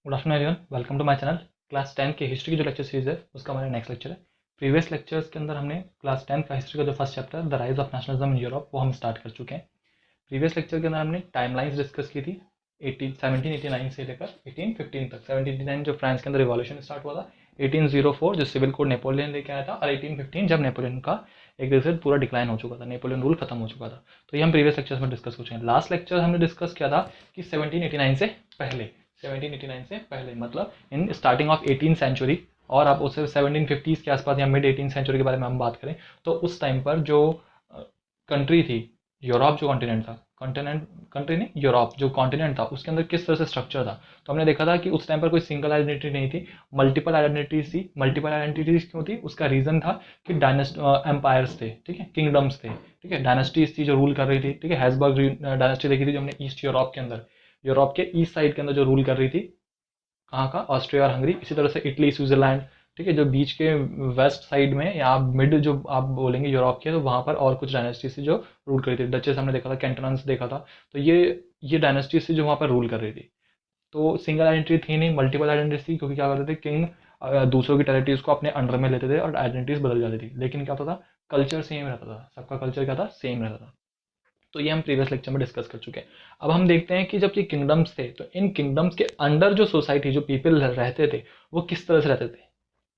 Good afternoon everyone, welcome to my channel. Class 10 के history की जो लेक्चर सीरीज है उसका हमारा नेक्स्ट लेक्चर है। प्रीवियस लेक्चर्स के अंदर हमने क्लास 10 का हिस्ट्री का जो first chapter the rise of nationalism in Europe वो हम स्टार्ट कर चुके हैं। प्रीवियस लेक्चर के अंदर हमने टाइमलाइंस डिस्कस की थी 1789 से लेकर 1815 तक। 1789 जो फ्रांस के अंदर रिवॉल्यूशन स्टार्ट हुआ था, 1804 जो सिविल कोड नेपोलियन लेके आया था, और 1815 जब नेपोलियन का एक तरह से पूरा डिक्लाइन हो चुका था, नेपोलियन रूल खत्म हो चुका था। तो ये हम प्रीवियस लेक्चर्स में डिस्कस कर चुके हैं। लास्ट लेक्चर हमने डिस्कस किया था कि 1789 से पहले मतलब in starting of 18th century, और आप उससे 1750s के आसपास या मिड 18th सेंचुरी के बारे में हम बात करें तो उस टाइम पर जो कंट्री थी, यूरोप जो कॉन्टिनेंट था, कंट्री नहीं, यूरोप जो कॉन्टिनेंट था उसके अंदर किस तरह से स्ट्रक्चर था। तो हमने देखा था कि उस टाइम पर कोई सिंगल आइडेंटिटी नहीं थी, मल्टीपल आइडेंटिटीज थी। मल्टीपल आइडेंटिटीज क्यों थी? उसका रीजन था कि एम्पायर्स थे, ठीक है, किंगडम्स थे, ठीक है, डायनेस्टीज थी जो रूल कर रही थी, ठीक है। हैसबर्ग डायनेस्टी देखी थी जो हमने ईस्ट यूरोप के अंदर, यूरोप के ईस्ट साइड के अंदर जो रूल कर रही थी, कहाँ का? ऑस्ट्रिया और हंगरी। इसी तरह से इटली, स्विट्जरलैंड, ठीक है, जो बीच के वेस्ट साइड में या मिड जो आप बोलेंगे यूरोप के, तो वहाँ पर और कुछ डायनेस्टी थी जो रूल कर रही थी। डचेस हमने देखा था, कैंटनन्स देखा था। तो ये डायनेस्टी थी जो वहाँ पर रूल कर रही थी। तो सिंगल आइडेंटिटी थी नहीं, मल्टीपल आइडेंटिटी थी, क्योंकि क्या करते थे किंग दूसरों की टेरिटरीज को अपने अंडर में लेते थे और आइडेंटिटीज बदल जाती थी। लेकिन क्या होता था? कल्चर सेम रहता था, सबका कल्चर क्या था? सेम रहता था। तो ये हम प्रीवियस लेक्चर में डिस्कस कर चुके हैं। अब हम देखते हैं कि जब ये किंगडम्स थे तो इन किंगडम्स के अंडर जो सोसाइटी, जो पीपल रहते थे, वो किस तरह से रहते थे,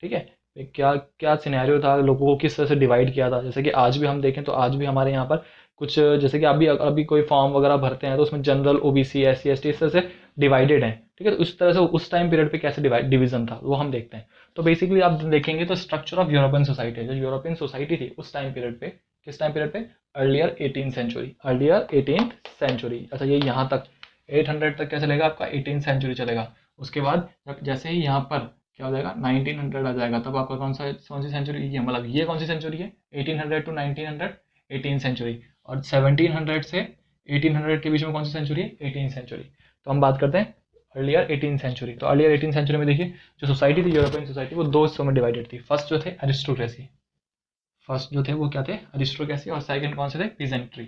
ठीक है। क्या क्या सिनेरियो था, लोगों को किस तरह से डिवाइड किया था। जैसे कि आज भी हम देखें तो आज भी हमारे यहाँ पर कुछ, जैसे कि अभी अभी कोई फॉर्म वगैरह भरते हैं तो उसमें जनरल, ओबीसी, एससी, एसटी इस तरह से डिवाइडेड है, ठीक है। तो उस तरह से उस टाइम पीरियड पे कैसे डिवीजन था वो हम देखते हैं। तो बेसिकली आप देखेंगे तो स्ट्रक्चर ऑफ यूरोपियन सोसाइटी, जो यूरोपियन सोसाइटी थी उस टाइम पीरियड पे, किस टाइम पीरियड पे? Earlier 18th century, earlier 18th century. अच्छा, ये यहाँ तक 800 तक क्या चलेगा आपका? 18th सेंचुरी चलेगा। उसके बाद जब जैसे ही यहाँ पर क्या हो जाएगा, 1900 आ जाएगा, तब आपका कौन सी सेंचुरी है? मतलब ये कौन सी सेंचुरी है? 1800 टू 1900 18th सेंचुरी। और 1700 से 1800 के बीच में कौन सी सेंचुरी है? 18th century. तो हम बात करते हैं अर्लियर 18th सेंचुरी। तो अर्लियर 18th सेंचुरी में देखिए जो सोसाइटी थी, यूरोपियन सोसाइटी, वो दो हिस्सों में डिवाइडेड थी। फर्स्ट जो थे एरिस्टोक्रेसी, फर्स्ट जो थे वो क्या थे? अरिस्टोक्रेसी। और सेकंड कौन से थे? पीजेंट्री।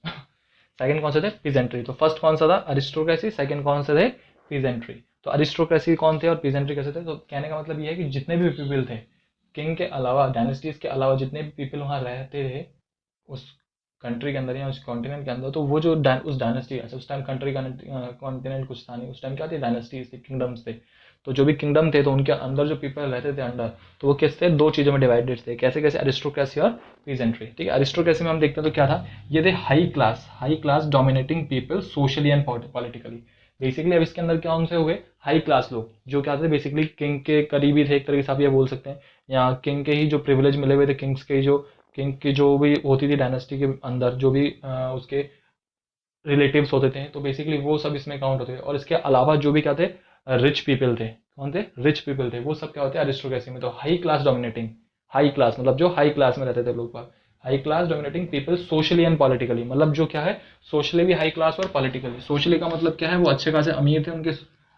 सेकंड कौन से थे? पीजेंट्री। तो फर्स्ट कौन सा था? अरिस्टोक्रेसी। सेकंड कौन से थे? पीजेंट्री। तो अरिस्टोक्रेसी कौन थे और पीजेंट्री कैसे थे? तो कहने का मतलब ये है कि जितने भी पीपल थे, किंग के अलावा, डायनेस्टीज के अलावा जितने भी पीपल वहाँ रहते थे उस कंट्री के अंदर या उस कॉन्टिनेंट के अंदर, तो वो जो उस डायनेस्टी, अच्छा उस टाइम कंट्री का कॉन्टिनेंट कुछ था नहीं, उस टाइम क्या थी? डायनेस्टीज थी, किंगडम्स थे। तो जो भी किंगडम थे तो उनके अंदर जो पीपल रहते थे अंडर, तो वो किस थे? दो चीज़ों में डिवाइडेड थे। कैसे कैसे? अरिस्टोक्रेसी और पीजेंट्री, ठीक है। अरिस्टोक्रेसी में हम देखते हैं तो क्या था, ये थे high class dominating people socially and politically. Basically अब इसके अंदर क्या उनसे हो गए? हाई क्लास लोग, जो क्या थे? बेसिकली किंग के करीबी थे, एक तरीके से आप ये बोल सकते हैं, या किंग के ही जो प्रिविलेज मिले हुए थे, किंग्स के जो, किंग की जो भी होती थी डायनेस्टी के अंदर, जो भी उसके रिलेटिव्स होते थे, तो बेसिकली वो सब इसमें काउंट होते थे। और इसके अलावा जो भी क्या थे? रिच पीपल थे। कौन थे? रिच पीपल थे। वो सब क्या होते हैं? अरिस्टोक्रेसी में। तो high class dominating, high class मतलब जो हाई क्लास में रहते थे लोग, high class dominating people socially and politically, मतलब जो क्या है? सोशली भी हाई क्लास और पॉलिटिकली। सोशली का मतलब क्या है? वो अच्छे खासे अमीर थे, उनके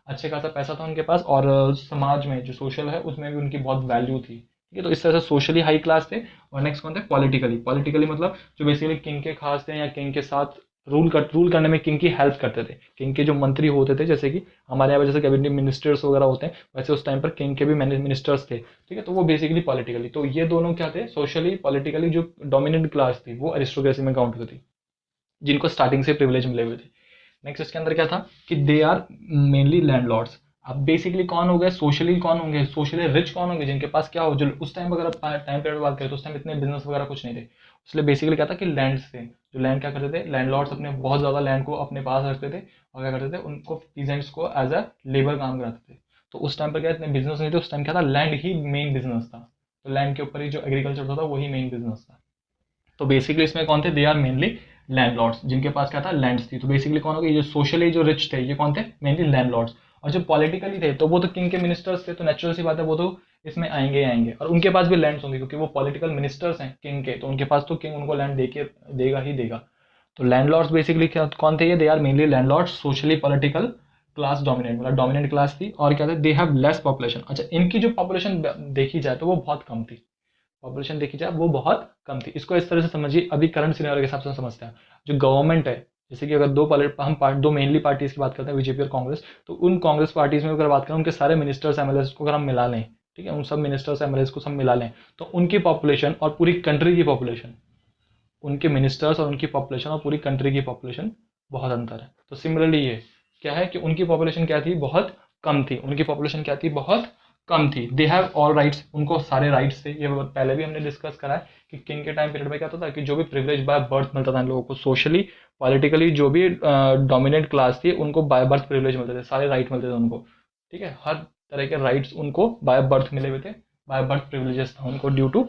अच्छे खासा पैसा था उनके पास, और समाज में जो सोशल है उसमें भी उनकी बहुत वैल्यू थी, ठीक है। तो इस तरह से सोशली हाई क्लास थे। और नेक्स्ट कौन थे? पॉलिटिकली। पॉलिटिकली मतलब जो बेसिकली किंग के खास थे, या किंग के साथ रूल करने में किंग की हेल्प करते थे। किंग के जो मंत्री होते थे, जैसे कि हमारे यहाँ पे जैसे कैबिनेट मिनिस्टर्स वगैरह होते हैं, वैसे उस टाइम पर किंग के भी मिनिस्टर्स थे, ठीक है। तो वो बेसिकली पॉलिटिकली, तो ये दोनों क्या थे? सोशली पॉलिटिकली जो डोमिनेंट क्लास थी वो अरिस्टोक्रेसी में काउंट होती थी, जिनको स्टार्टिंग से प्रिविलेज मिले हुए थे। नेक्स्ट इसके अंदर क्या था कि दे आर मेनली लैंडलॉर्ड्स। अब बेसिकली कौन हो गए? सोशली कौन होंगे? सोशली रिच कौन होंगे? जिनके पास क्या हो, जो उस टाइम अगर टाइम पीरियड बात करें तो उस टाइम इतने बिजनेस वगैरह कुछ नहीं थे, इसलिए बेसिकली क्या था कि लैंड्स थे। जो लैंड क्या करते थे? लैंडलॉर्ड्स अपने बहुत ज़्यादा लैंड को अपने पास रखते थे, और क्या करते थे? उनको पीजेंट्स को एज अ लेबर काम कराते थे। तो उस टाइम पर क्या इतने बिजनेस नहीं थे, उस टाइम क्या था? लैंड ही मेन बिजनेस था। तो लैंड के ऊपर ही जो एग्रीकल्चर होता था वही मेन बिजनेस था। तो बेसिकली इसमें कौन थे? दे आर मेनली लैंडलॉर्ड्स, जिनके पास क्या था? लैंड्स थी। तो बेसिकली कौन हो गए? जो सोशली जो रिच थे ये कौन थे? Mainly landlords. और जो पॉलिटिकली थे तो वो तो किंग के मिनिस्टर्स थे, तो नेचुरल सी बात है वो तो इसमें आएंगे ही आएंगे, और उनके पास भी लैंड्स होंगे क्योंकि वो पॉलिटिकल मिनिस्टर्स हैं किंग के, तो उनके पास तो किंग उनको लैंड देगा ही देगा। तो लैंडलॉर्ड्स बेसिकली क्या कौन थे? ये they are mainly landlords, socially political class dominant, मतलब डोमिनेंट क्लास थी। और क्या थे? They have less population. अच्छा, इनकी जो पॉपुलेशन देखी जाए तो वो बहुत कम थी, पॉपुलेशन देखी जाए वो बहुत कम थी। इसको इस तरह से समझिए, अभी करंट सिनेरियो के हिसाब से समझते हैं। जो गवर्नमेंट है, जैसे कि अगर दो मेनली पार्टीज की बात करते हैं, बीजेपी और कांग्रेस, तो उन कांग्रेस पार्टीज में अगर बात करें, उनके सारे मिनिस्टर्स एमएलए को अगर हम मिला लें, ठीक है, उन सब मिनिस्टर्स एमएलए को सब मिला लें, तो उनकी पॉपुलेशन और पूरी कंट्री की पॉपुलेशन, उनके मिनिस्टर्स और उनकी पॉपुलेशन और पूरी कंट्री की पॉपुलेशन बहुत अंतर है। तो सिमिलरली ये क्या है कि उनकी पॉपुलेशन क्या थी, बहुत कम थी, उनकी पॉपुलेशन क्या थी, बहुत कम थी। दे हैव ऑल राइट्स, उनको सारे राइट्स थे। ये पहले भी हमने डिस्कस करा है कि किंग के टाइम पीरियड में क्या होता था कि जो भी प्रिविलेज बाय बर्थ मिलता था इन लोगों को, सोशली पॉलिटिकली जो भी डोमिनेंट क्लास थी, उनको बाय बर्थ प्रिविलेज मिलते थे, सारे राइट मिलते थे उनको, ठीक है, हर तरह के राइट्स उनको बाय बर्थ मिले हुए थे, बाय बर्थ प्रिविलेजेस था उनको ड्यू टू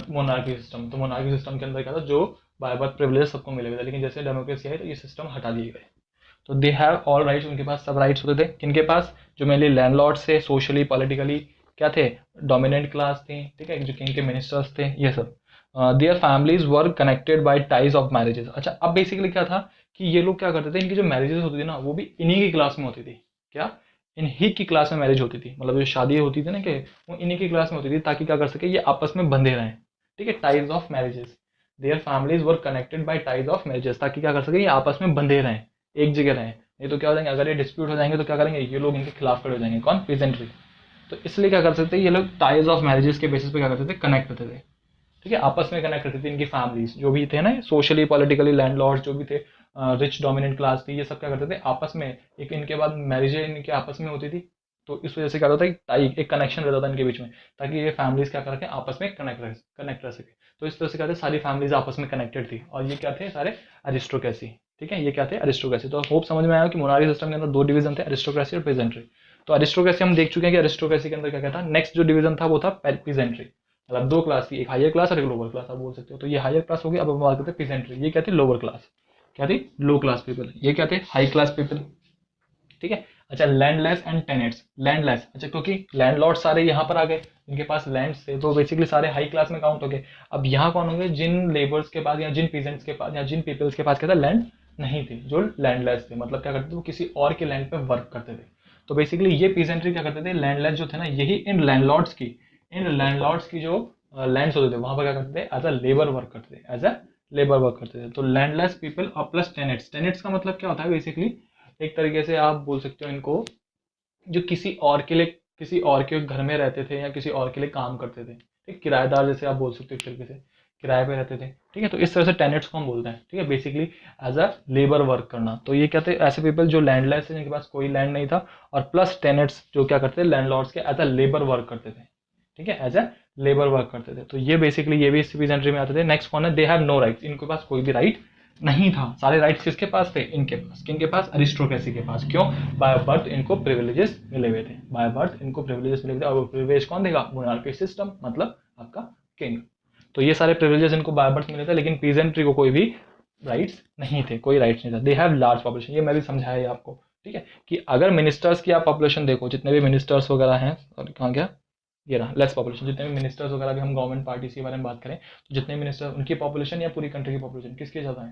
मोनार्की सिस्टम। तो मोनार्की सिस्टम के अंदर क्या था, जो बाय बर्थ प्रिविलेज सबको मिले हुए थे, लेकिन जैसे डेमोक्रेसी आई तो ये सिस्टम हटा दिए गए। तो दे हैव ऑल राइट्स, उनके पास सब राइट्स होते थे। किनके पास, जो मेनली लैंडलॉर्ड्स थे, सोशली पॉलिटिकली क्या थे, डोमिनेंट क्लास थी, ठीक है, जो किंग के मिनिस्टर्स थे, ये सब। Their families were connected by ties of marriages. अच्छा, अब बेसिकली क्या था कि ये लोग क्या करते थे, इनकी जो मैरिजेस होती थी ना, वो भी इन्हीं की क्लास में होती थी। क्या, इन्हीं की क्लास में मैरिज होती थी, मतलब जो शादी होती थी ना, कि वो इन्हीं की क्लास में होती थी, ताकि क्या कर सके, ये आपस में बंधे रहें, ठीक है, ties of marriages. Their families were connected by ties of marriages, ताकि क्या कर सके, ये आपस में बंधे रहें, एक जगह रहें। नहीं तो क्या हो जाएंगे, अगर ये डिस्प्यूट हो जाएंगे तो क्या करेंगे, ये लोग इनके खिलाफ खड़े हो जाएंगे, कौन, पीजेंट्री। तो इसलिए क्या कर सकते थे, ये लोग टाइज ऑफ मैरिजेस के बेसिस पे क्या करते थे, कनेक्ट होते थे, ठीक है, आपस में कनेक्ट रहती थी इनकी फैमिलीज, जो भी थे ना, सोशली पॉलिटिकली लैंडलॉर्ड जो भी थे, रिच डोमिनेंट क्लास थी, ये सब क्या करते थे आपस में, एक इनके बाद मैरिज इनके आपस में होती थी। तो इस वजह से क्या होता था, टाई, एक कनेक्शन रहता था इनके बीच में, ताकि ये फैमिलीज क्या करके आपस में कनेक्ट रह सके। तो इस तरह से क्या थे, सारी फैमिलीज आपस में कनेक्टेड थी, और ये क्या थे, सारे अरिस्टोक्रेसी, ठीक है, ये क्या थे, अरिस्टोक्रेसी। तो होप समझ में आया कि मोनार्की सिस्टम के अंदर दो डिवीजन थे, अरिस्टोक्रेसी और पीजेंट्री। तो अरिस्टोक्रेसी हम देख चुके हैं कि अरिस्टोक्रेसी के अंदर क्या क्या था। नेक्स्ट जो डिवीजन था वो था पीजेंट्री, मतलब दो क्लास की, एक हायर क्लास और एक लोअर क्लास आप बोल सकते हो। तो ये हायर क्लास होगी। अब हम बात करते हैं पीजेंट्री, ये क्या थी, लोअर क्लास, क्या थी, लो क्लास पीपल। ये क्या थे, हाई क्लास पीपल, ठीक है। अच्छा, लैंडलेस एंड टेनेट्स, लैंडलेस, अच्छा, क्योंकि लैंडलॉर्ड सारे यहाँ पर आ गए, इनके पास लैंड थे, तो बेसिकली सारे हाई क्लास में काउंट हो गए। अब यहाँ कौन होंगे, जिन लेबर्स के पास या जिन पीजेंट्स के पास या जिन पीपल्स के पास क्या था, लैंड नहीं थी, जो लैंडलेस थे, मतलब क्या करते थे, वो किसी और के लैंड पे वर्क करते थे। तो बेसिकली ये पीजेंट्री क्या करते थे, लैंडलेस जो थे ना, यही इन लैंडलॉर्ड्स की जो लैंड्स होते थे, वहां पर क्या करते थे, एज अ लेबर वर्क करते थे, एज अ लेबर वर्क करते थे। तो लैंडलेस पीपल और प्लस टेनेट्स, टेनेट्स का मतलब क्या होता है, बेसिकली एक तरीके से आप बोल सकते हो इनको, जो किसी और के घर में रहते थे या किसी और के लिए काम करते थे, ठीक, किराएदार जैसे आप बोल सकते हो, एक तरीके से किराए पे रहते थे, ठीक है। तो इस तरह से टेनेट्स को हम बोलते हैं, ठीक है, basically as a labour work करना। तो ये क्या थे, ऐसे पीपल जो लैंडलेस है, जिनके पास कोई लैंड नहीं था, और प्लस टेनेट्स जो क्या करते थे, लैंडलॉर्ड्स के एज अ लेबर वर्क करते थे, ठीक है, एज अ लेबर वर्क करते थे। तो ये बेसिकली ये भी इस एंट्री में आते थे। नेक्स्ट कौन है, दे हैव नो राइट्स, इनके पास कोई भी राइट नहीं था। सारे राइट्स किसके पास थे, इनके पास, किनके पास, अरिस्टोक्रेसी के पास। क्यों, बाय बर्थ इनको प्रिविलेजेस मिले हुए थे, बाय बर्थ इनको प्रिविलेजेस मिले हुए थे, और वो प्रिविलेज कौन देगा, मोनार्की सिस्टम, मतलब आपका किंग। तो ये सारे प्रिविलेजेस इनको बाय बर्थ मिले थे, लेकिन पीजेंट्री को कोई भी राइट्स नहीं थे, कोई राइट्स नहीं था। दे हैव लार्ज पॉपुलेशन, ये मैं भी समझाया आपको, ठीक है, कि अगर मिनिस्टर्स की आप पॉपुलेशन देखो, जितने भी मिनिस्टर्स वगैरह हैं, और कहाँ गया ये रहा, लेस पॉपुलेशन, जितने भी मिनिस्टर्स वगैरह भी हम गवर्नमेंट पार्टीज के बारे में बात करें, तो जितने मिनिस्टर, उनकी पॉपुलेशन या पूरी कंट्री की पॉपुलेशन किसकी ज़्यादा है।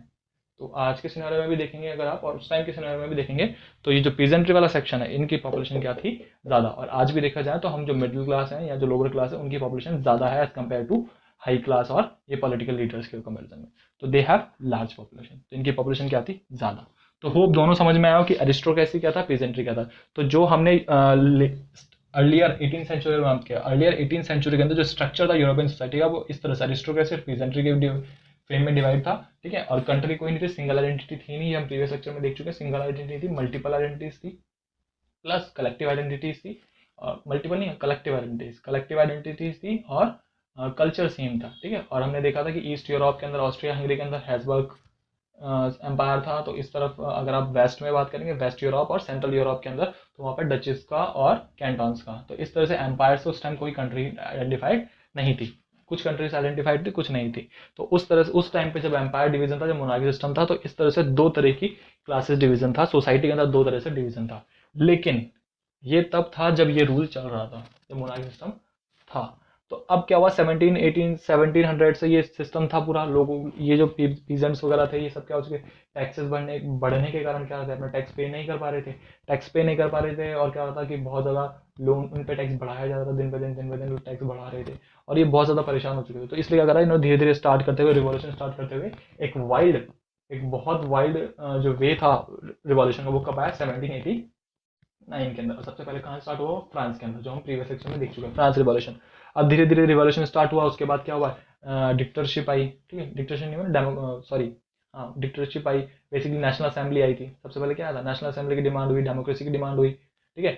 तो आज के सिनारियो में भी देखेंगे अगर आप, और उस टाइम के सिनारियो में भी देखेंगे, तो ये जो पीजेंट्री वाला सेक्शन है, इनकी पॉपुलेशन क्या थी, ज़्यादा। और आज भी देखा जाए तो हम जो मिडिल क्लास हैं या जो लोअर क्लास है, उनकी पॉपुलेशन ज़्यादा है as compare to high class और ये पॉलिटिकल लीडर्स के कंपेरिजन में। तो दे हैव लार्ज पॉपुलेशन, तो इनकी पॉपुलेशन क्या थी, ज़्यादा। तो होप दोनों समझ में आया हो कि अरिस्टोक्रेसी क्या था, पीजेंट्री क्या था। तो जो हमने अर्लियर 18 सेंचुरी में बात किया, अर्लियर 18 सेंचुरी के अंदर जो स्ट्रक्चर था यूरोपियन सोसाइटी का, वो इस तरह से अरिस्टोक्रेसी और पीजेंट्री के फ्रेम में डिवाइड था, ठीक है। और कंट्री कोई नहीं थी, सिंगल आइडेंटिटी थी नहीं, हम प्रीवियस लेक्चर में देख चुके हैं। सिंगल आइडेंटिटी थी, मल्टीपल आइडेंटिटीज थी, प्लस कलेक्टिव आइडेंटिटीज थी, और मल्टीपल नहीं, कलेक्टिव आइडेंटिटीज थी, और कल्चर सेम था, ठीक है। और हमने देखा था कि ईस्ट यूरोप के अंदर, ऑस्ट्रिया हंगरी के अंदर हैब्सबर्ग एम्पायर था। तो इस तरफ अगर आप वेस्ट में बात करेंगे, वेस्ट यूरोप और सेंट्रल यूरोप के अंदर, तो वहाँ पर डचेस का और कैंटॉन्स का। तो इस तरह से एम्पायर से उस टाइम कोई कंट्री आइडेंटिफाइड नहीं थी, कुछ कंट्रीज आइडेंटिफाइड थी, कुछ नहीं थी। तो उस तरह से उस टाइम पे जब एम्पायर डिवीजन था, जब मोनार्की सिस्टम था, तो इस तरह से दो तरह की क्लासेस डिवीजन था, सोसाइटी के अंदर दो तरह से डिवीजन था। लेकिन ये तब था जब ये रूल चल रहा था, जब मोनार्की सिस्टम था। तो अब क्या हुआ, 1700 से ये सिस्टम था पूरा, लोगों, ये जो पीजेंट्स वगैरह थे, ये सब क्या हो चुके, टैक्सेस बढ़ने के कारण क्या होता है, अपना टैक्स पे नहीं कर पा रहे थे, और क्या होता कि बहुत ज़्यादा लोग, उन पे टैक्स बढ़ाया जा रहा था, दिन पे दिन टैक्स बढ़ा रहे थे, और ये बहुत ज़्यादा परेशान हो चुके थे। तो इसलिए क्या करा, इन्होंने धीरे धीरे स्टार्ट करते हुए, रिवॉल्यूशन स्टार्ट करते हुए, एक बहुत वाइड जो वे था रिवॉल्यूशन का, वो कब आया? 1789 के अंदर। सबसे पहले कहाँ स्टार्ट हुआ? फ्रांस के अंदर, जो हम प्रीवियस सेक्शन में देख चुके हैं, फ्रांस रिवॉल्यूशन। अब धीरे धीरे रिवॉल्यूशन स्टार्ट हुआ, उसके बाद क्या हुआ? डिक्टेटरशिप आई, ठीक है, डिक्टेटरशिप नहीं हुआ, सॉरी, हाँ डिक्टेटरशिप आई। बेसिकली नेशनल असेंबली आई थी। सबसे पहले क्या था? नेशनल असेंबली की डिमांड हुई, डेमोक्रेसी की डिमांड हुई, ठीक है,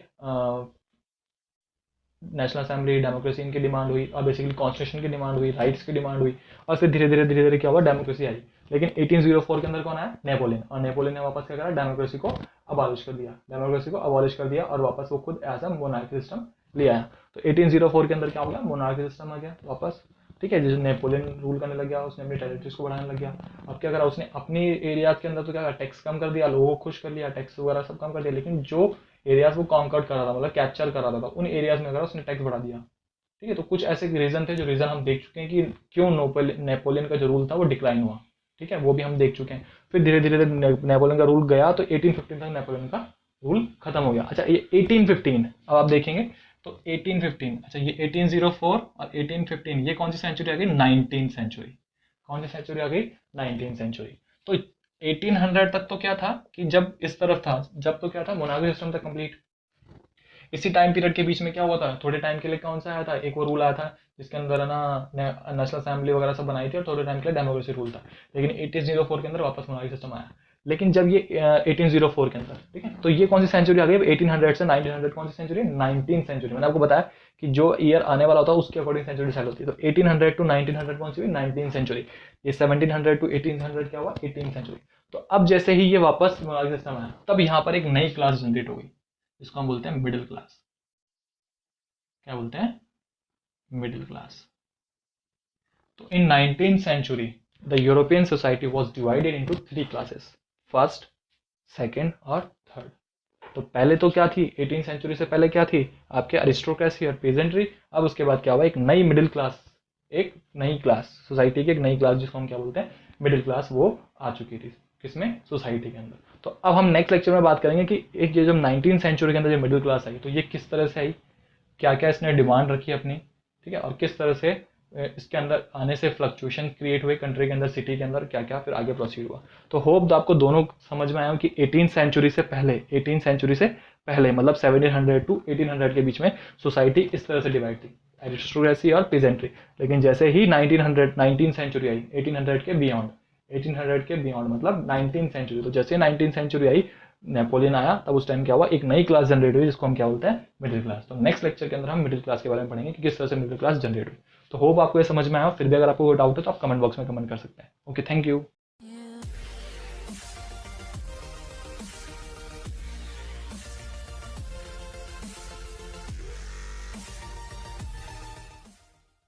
नेशनल असेंबली, डेमोक्रेसी इनकी डिमांड हुई, और बेसिकली कॉन्स्टिट्यूशन की डिमांड हुई, राइट्स की डिमांड हुई, और फिर धीरे धीरे क्या हुआ? डेमोक्रेसी आई। लेकिन 1804 के अंदर कौन आया? नेपोलियन। और नेपोलियन ने वापस क्या करा? डेमोक्रेसी को अबॉलिश कर दिया, डेमोक्रेसी को अबॉलिश कर दिया, और वापस वो खुद एज अ मोनार्की सिस्टम ले आया। तो 1804 के अंदर क्या हो गया? मोनार्की सिस्टम आ गया वापस, ठीक है। जैसे नेपोलियन रूल करने लग गया, उसने अपनी टेरिटरीज को बढ़ाने लग गया। अब क्या करा उसने? अपनी एरियाज के अंदर तो क्या करा? टैक्स कम कर दिया, लोगों को खुश कर लिया, टैक्स वगैरह सब कम कर दिया। लेकिन जो एरियाज वो कॉन्कर्ड कर रहा था, मतलब कैप्चर कर रहा था, उन एरियाज में उसने टैक्स बढ़ा दिया, ठीक है। तो कुछ ऐसे रीजन थे, जो रीजन हम देख चुके हैं कि क्यों नेपोलियन का जो रूल था वो डिक्लाइन हुआ, ठीक है, वो भी हम देख चुके हैं। फिर धीरे धीरे नेपोलियन का रूल गया, तो 1815 तक नेपोलियन का रूल खत्म हो गया। अच्छा, ये 1815, अब आप देखेंगे तो 1815, अच्छा ये 1804 और 1815, ये कौन सी सेंचुरी आ गई? 19th century. कौन सी सेंचुरी आ गई? 19th century. तो 1800 तक तो क्या था कि जब इस तरफ था, जब तो क्या था? मोनार्की सिस्टम था कंप्लीट। इसी टाइम पीरियड के बीच में क्या हुआ था? थोड़े टाइम के लिए कौन सा आया था? एक वो रूल आया था जिसके अंदर है ना नेशनल असेंबली वगैरह सब बनाई थी, और थोड़े टाइम के लिए डेमोक्रेसी रूल था। लेकिन 1804 के अंदर वापस मोनार्की सिस्टम आया। लेकिन जब ये 1804 के अंदर, ठीक है, तो ये कौन सी सेंचुरी आ गई? 1800 से 1900 कौन सी सेंचुरी? 19th century. मैंने आपको बताया कि जो ईयर आने वाला होता है उसके अकॉर्डिंग सेंचुरी डिसाइड होती है। तो 1800 टू 1900 कौन सी हुई? 19th century. ये 1700 टू 1800 क्या हुआ? 18th century. तो अब जैसे ही ये वापस मोनार्की सिस्टम आया, तब यहाँ पर एक नई क्लास जनरेट हो गई, जिसको हम बोलते हैं मिडिल क्लास। क्या बोलते हैं? Middle class. तो in 19th century the European society was divided into 3 classes, first, second और थर्ड। तो पहले तो क्या थी? 18th सेंचुरी से पहले क्या थी? आपके अरिस्टोक्रेसी और पेजेंट्री। अब उसके बाद क्या हुआ? एक नई मिडिल क्लास, एक नई क्लास, सोसाइटी की एक नई क्लास, जिसको हम क्या बोलते हैं? मिडिल क्लास, वो आ चुकी थी। किसमें? सोसाइटी के अंदर। तो अब हम नेक्स्ट लेक्चर में बात करेंगे कि एक ये जब 19th सेंचुरी के अंदर जो मिडिल क्लास आई, तो ये किस तरह से आई, क्या क्या इसने डिमांड रखी अपनी, ठीक है, और किस तरह से इसके अंदर आने से फ्लक्चुएशन क्रिएट हुए कंट्री के अंदर, सिटी के अंदर, क्या क्या फिर आगे प्रोसीड हुआ। तो होप आपको दोनों समझ में आया हो कि 18th सेंचुरी से पहले, 18th सेंचुरी से पहले मतलब 1700 टू 1800 के बीच में सोसाइटी इस तरह से डिवाइड थी, एरिस्टोक्रेसी और पीजेंट्री। लेकिन जैसे ही 19th सेंचुरी आई, 1800 के बियॉन्ड, 1800 के बियॉन्ड मतलब 19th सेंचुरी, तो जैसे 19th सेंचुरी आई, नेपोलियन आया, तब उस टाइम क्या हुआ? एक नई क्लास जनरेट हुई, जिसको हम क्या बोलते हैं? Middle class. तो नेक्स्ट लेक्चर के अंदर हम मिडिल क्लास के बारे में पढ़ेंगे कि किस तरह से मिडिल क्लास जनरेट हुई। तो होप आपको ये समझ में आया। फिर भी अगर आपको कोई डाउट है तो आप कमेंट बॉक्स में कमेंट कर सकते हैं। Okay, thank you.